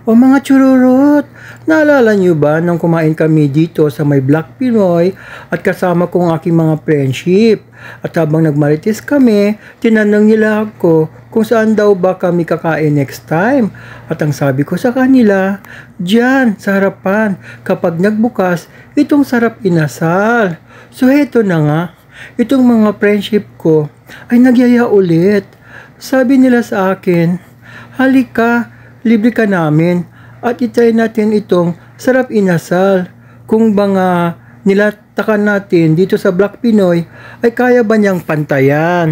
O mga chururot, naalala niyo ba nang kumain kami dito sa may Black Pinoy at kasama ko ang aking mga friendship? At habang nagmarites kami, tinanong nila ako kung saan daw ba kami kakain next time. At ang sabi ko sa kanila, diyan sa harapan, kapag nagbukas, itong sarap inasal. So heto na nga, itong mga friendship ko ay nagyaya ulit. Sabi nila sa akin, halika, libre ka namin at itry natin itong sarap inasal. Kung mga nilatakan natin dito sa Black Pinoy ay kaya ba niyang pantayan?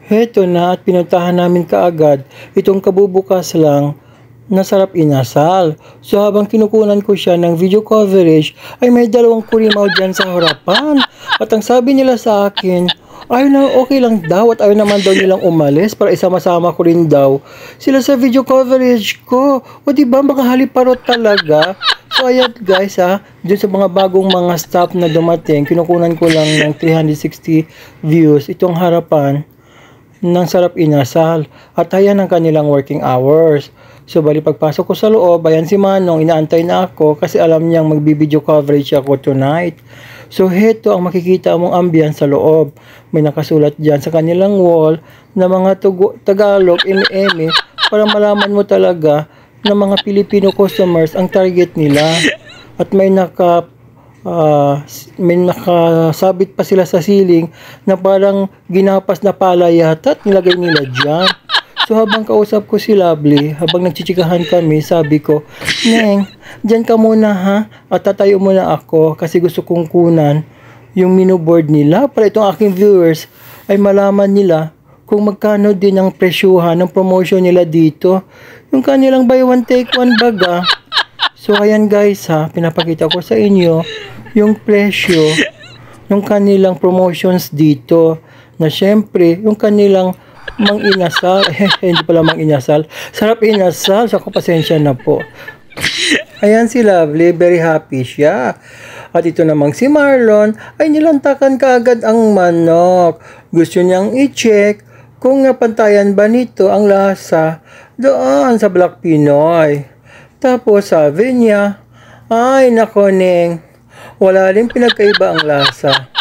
Heto na at pinuntahan namin kaagad itong kabubukas lang na sarap inasal. So habang kinukunan ko siya ng video coverage ay may dalawang kurimaw dyan sa harapan. At ang sabi nila sa akin, ayaw na okay lang daw at ayaw naman daw nilang umalis para isama-sama ko rin daw sila sa video coverage ko. O diba makahaliparot talaga. So ayan guys dun sa mga bagong mga staff na dumating, kinukunan ko lang ng 360 views itong harapan ng sarap inasal. At ayan ang kanilang working hours. So bali pagpasok ko sa loob, ayan si Manong, inaantay na ako kasi alam niyang magbibideo coverage ako tonight. So heto ang makikita mong ambience sa loob. May nakasulat dyan sa kanilang wall na mga Tagalog, eme para malaman mo talaga na mga Filipino customers ang target nila. At may nakasabit pa sila sa ceiling na parang ginapas na pala yata at nilagay nila dyan. So habang kausap ko si Lovely, habang nagchichikahan kami, sabi ko, Neng, dyan ka muna ha, at tatayo muna ako kasi gusto kong kunan yung menu board nila para itong aking viewers ay malaman nila kung magkano din ang presyuhan ng promotion nila dito. Yung kanilang buy one take one baga. So ayan guys pinapakita ko sa inyo yung presyo ng kanilang promotions dito. Na syempre, yung kanilang mang-inasal, hindi pala mang-inasal, sarap inasal, so pasensya na po. Ayan si Lovely, very happy siya. At ito namang si Marlon ay nilantakan kaagad ang manok. Gusto niyang i-check kung napantayan ba nito ang lasa doon sa Black Pinoy. Tapos sabi niya, ay nako Neng, wala rin pinagkaiba ang lasa.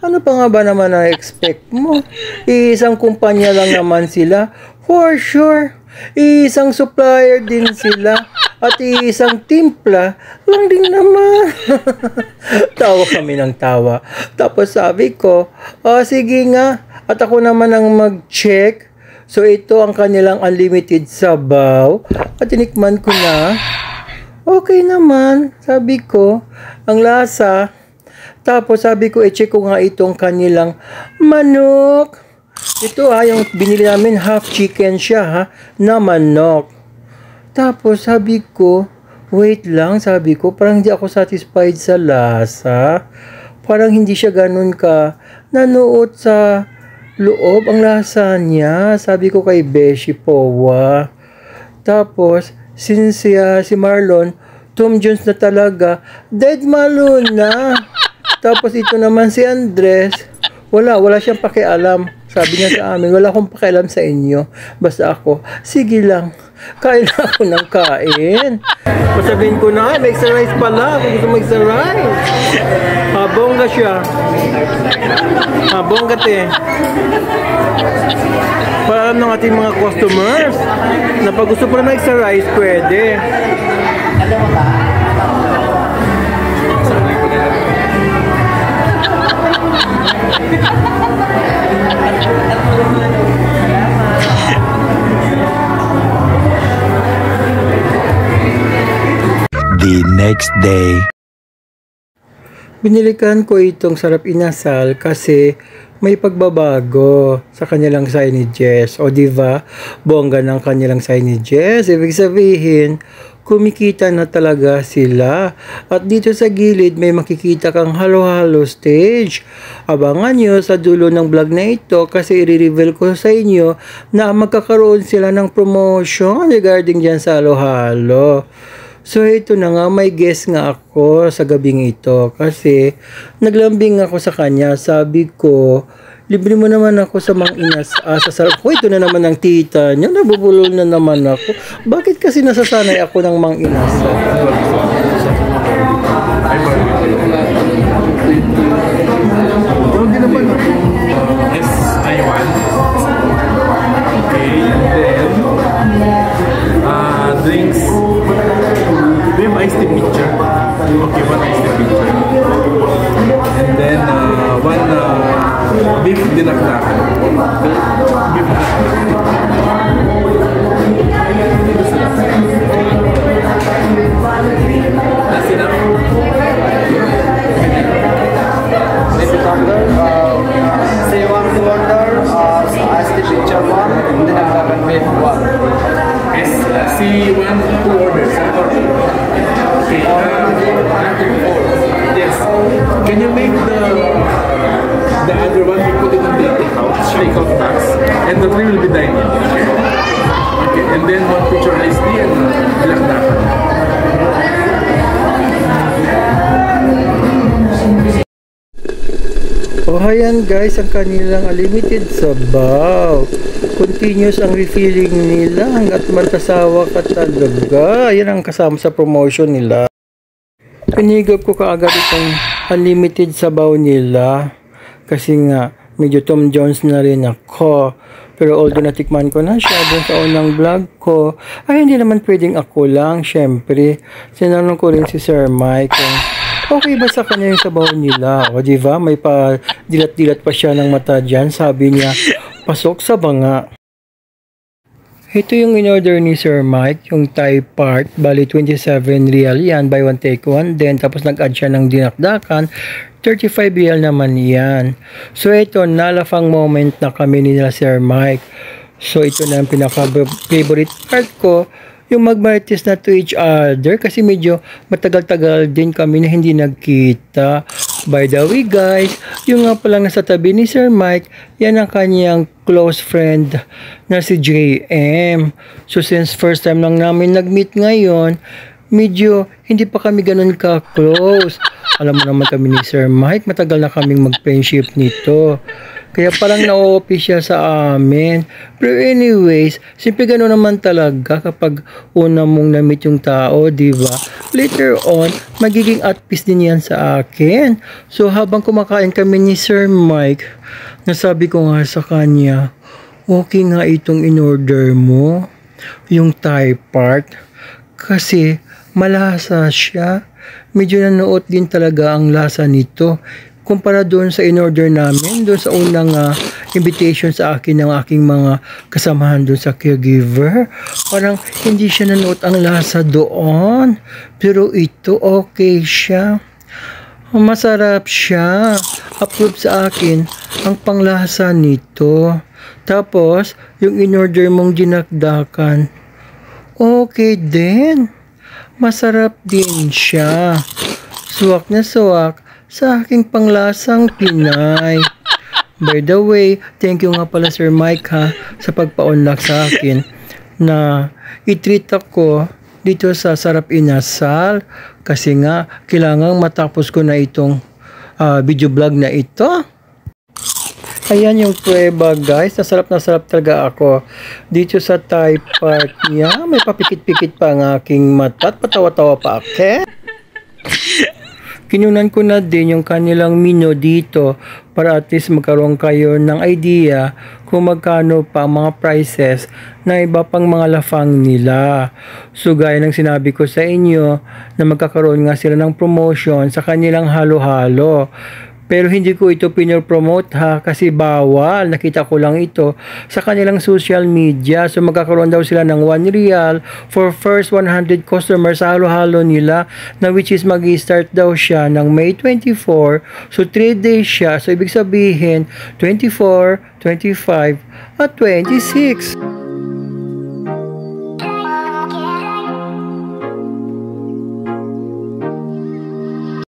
Ano pa nga ba naman ang expect mo? Isang kumpanya lang naman sila. For sure. Isang supplier din sila. At isang timpla lang din naman. Tawa kami ng tawa. Tapos sabi ko, sige nga. At ako naman ang mag-check. So ito ang kanilang unlimited sabaw. At tinikman ko na. Okay naman. Sabi ko, ang lasa. Tapos sabi ko, i-check ko nga itong kanilang manok. Ito yung binili namin, half chicken siya na manok. Tapos sabi ko, wait lang, sabi ko, parang hindi ako satisfied sa lasa. Parang hindi siya ganun ka nanuot sa loob ang lasa niya. Sabi ko kay Beshi Powa. Tapos, since si Marlon, Tom Jones na talaga, dead malo na. Tapos ito naman si Andres, wala siyang pakialam. Sabi niya sa amin, wala akong pakialam sa inyo. Basta ako, sige lang, kain na ako ng kain. Sabihin ko na, may extra rice pala, kung gusto mo extra rice. Bongga siya. Bongga te. Para alam ng ating mga customers, na pag gusto po na extra rice, pwede. The next day. Binilikan ko itong sarap inasal kasi may pagbabago sa kanilang signages. O diba, bongga ng kanilang signages. Ibig sabihin, kumikita na talaga sila. At dito sa gilid may makikita kang halo-halo stage. Abangan nyo sa dulo ng vlog na ito kasi i-reveal ko sa inyo na magkakaroon sila ng promotion regarding dyan sa halo-halo. So ito na nga, may guess nga ako sa gabing ito kasi naglambing ako sa kanya. Sabi ko, libre mo naman ako sa Mang Inas. Sa sarap ko, ito na naman ang tita niya. Nabubulol na naman ako. Bakit kasi nasasanay ako ng Mang Inas? SI1. Okay, and then drinks. Do you have iced tea picture? Okay, one iced tea picture. And then one beef dinakdakan. Beef That's enough. So you want to order iced tea picture one, and then I'll beef one. Yes, C1 two orders. Okay. Yes. Can you make the other one? We put it on the takeout box, and the three will be dining. Okay. Okay. And then one picture iced tea and dinakdakan. Oh, ayan guys, ang kanilang unlimited sabaw. Continuous ang refilling nila hanggat magkasawa ka talaga. Yan ang kasama sa promotion nila. Pinigop ko kaagad itong unlimited sabaw nila. Kasi nga, medyo Tom Jones na rin ako. Pero although natikman ko na siya doon sa unang vlog ko, ay hindi naman pwedeng ako lang. Siyempre, sinanong ko rin si Sir Mike kung okay ba sa kanya yung sabaw nila? O diba, may pa dilat-dilat pa siya ng mata dyan. Sabi niya, pasok sa banga. Ito yung in-order ni Sir Mike, yung Thai part. Bali, 27 real yan, buy one take one. Then, tapos nag-add siya ng dinakdakan. 35 real naman yan. So, ito, nalafang moment na kami nila Sir Mike. So, ito na ang pinaka-favorite part ko. Yung magmarites na to each other kasi medyo matagal-tagal din kami na hindi nagkita. By the way guys, yung nga palang nasa tabi ni Sir Mike, yan ang kanyang close friend na si JM. So since first time lang namin nag-meet ngayon, medyo hindi pa kami ganun ka-close. Alam mo naman kami ni Sir Mike, matagal na kaming mag-friendship nito. Kaya parang na-OP siya sa amin. Pero anyways, simple gano'n naman talaga kapag una mong na-meet yung tao, di ba? Later on, magiging at peace din yan sa akin. So habang kumakain kami ni Sir Mike, nasabi ko nga sa kanya, okay nga itong in-order mo, yung Thai part. Kasi malasa siya. Medyo nanuot din talaga ang lasa nito. Kumpara doon sa in-order namin, doon sa unang invitation sa akin ng aking mga kasamahan doon sa caregiver, parang hindi siya nanuot ang lasa doon. Pero ito, okay siya. Masarap siya. Approve sa akin ang panglasa nito. Tapos, yung in-order mong dinakdakan, okay din. Masarap din siya. Suwak na suwak sa aking panglasang Pinay. By the way, thank you nga pala Sir Mike ha, sa pagpa-unlock sa akin na i-treat ako dito sa Sarap Inasal kasi nga kailangang matapos ko na itong video vlog na ito. Ayan yung prueba guys, na sarap talaga ako dito sa Thai part niya. May papikit-pikit pa ang aking mata at patawa-tawa pa ako. Kinunan ko na din yung kanilang menu dito para at least magkaroon kayo ng idea kung magkano pa ang mga prices na iba pang mga lafang nila. So gaya ng sinabi ko sa inyo na magkakaroon nga sila ng promotion sa kanilang halo-halo. Pero hindi ko ito pinopromote ha kasi bawal. Nakita ko lang ito sa kanilang social media. So magkakaroon daw sila ng 1 real for first 100 customers sa halo-halo nila na which is mag-start daw siya ng May 24. So 3 days siya. So ibig sabihin 24, 25 at 26.